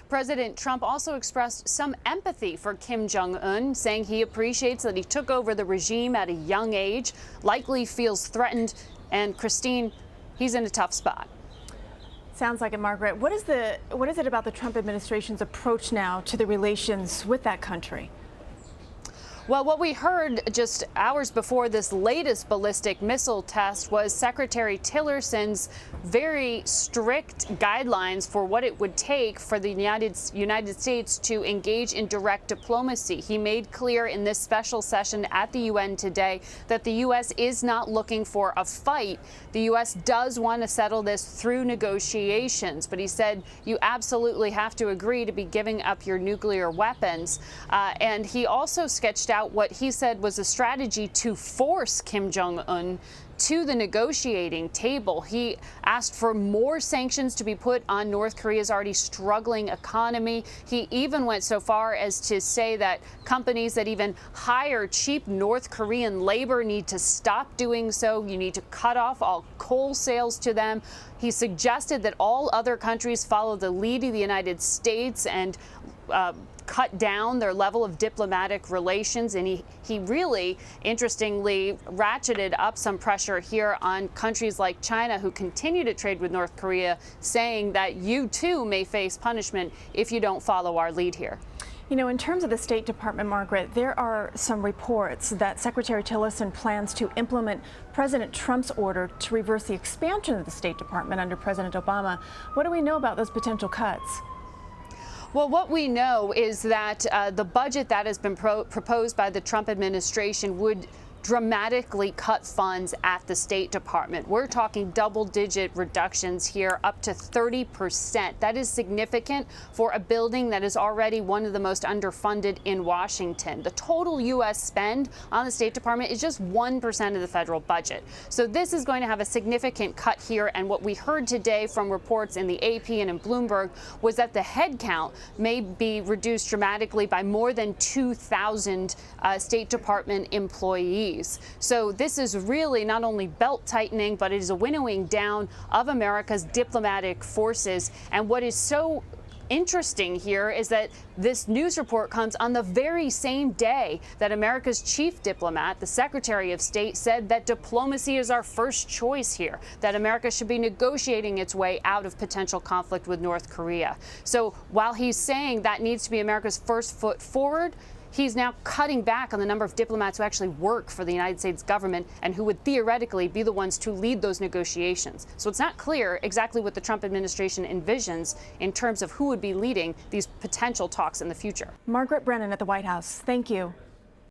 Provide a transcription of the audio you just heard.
President Trump also expressed some empathy for Kim Jong-un, saying he appreciates that he took over the regime at a young age, likely feels threatened, and Christine, he's in a tough spot. Sounds like it, Margaret. What is it about the Trump administration's approach now to the relations with that country? Well, what we heard just hours before this latest ballistic missile test was Secretary Tillerson's very strict guidelines for what it would take for the United States to engage in direct diplomacy. He made clear in this special session at the UN today that the U.S. is not looking for a fight. The U.S. does want to settle this through negotiations, but he said you absolutely have to agree to be giving up your nuclear weapons. And he also sketched out what he said was a strategy to force Kim Jong-un to the negotiating table. He asked for more sanctions to be put on North Korea's already struggling economy. He even went so far as to say that companies that even hire cheap North Korean labor need to stop doing so. You need to cut off all coal sales to them. He suggested that all other countries follow the lead of the United States and cut down their level of diplomatic relations. And he really, interestingly, ratcheted up some pressure here on countries like China, who continue to trade with North Korea, saying that you too may face punishment if you don't follow our lead here. You know, in terms of the State Department, Margaret, there are some reports that Secretary Tillerson plans to implement President Trump's order to reverse the expansion of the State Department under President Obama. What do we know about those potential cuts? Well, what we know is that the budget that has been proposed by the Trump administration would dramatically cut funds at the State Department. We're talking double-digit reductions here, up to 30%. That is significant for a building that is already one of the most underfunded in Washington. The total U.S. spend on the State Department is just 1% of the federal budget. So this is going to have a significant cut here. And what we heard today from reports in the AP and in Bloomberg was that the head count may be reduced dramatically by more than 2,000 State Department employees. So this is really not only belt tightening, but it is a winnowing down of America's diplomatic forces. And what is so interesting here is that this news report comes on the very same day that America's chief diplomat, the Secretary of State, said that diplomacy is our first choice here, that America should be negotiating its way out of potential conflict with North Korea. So while he's saying that needs to be America's first foot forward, he's now cutting back on the number of diplomats who actually work for the United States government and who would theoretically be the ones to lead those negotiations. So it's not clear exactly what the Trump administration envisions in terms of who would be leading these potential talks in the future. Margaret Brennan at the White House, thank you.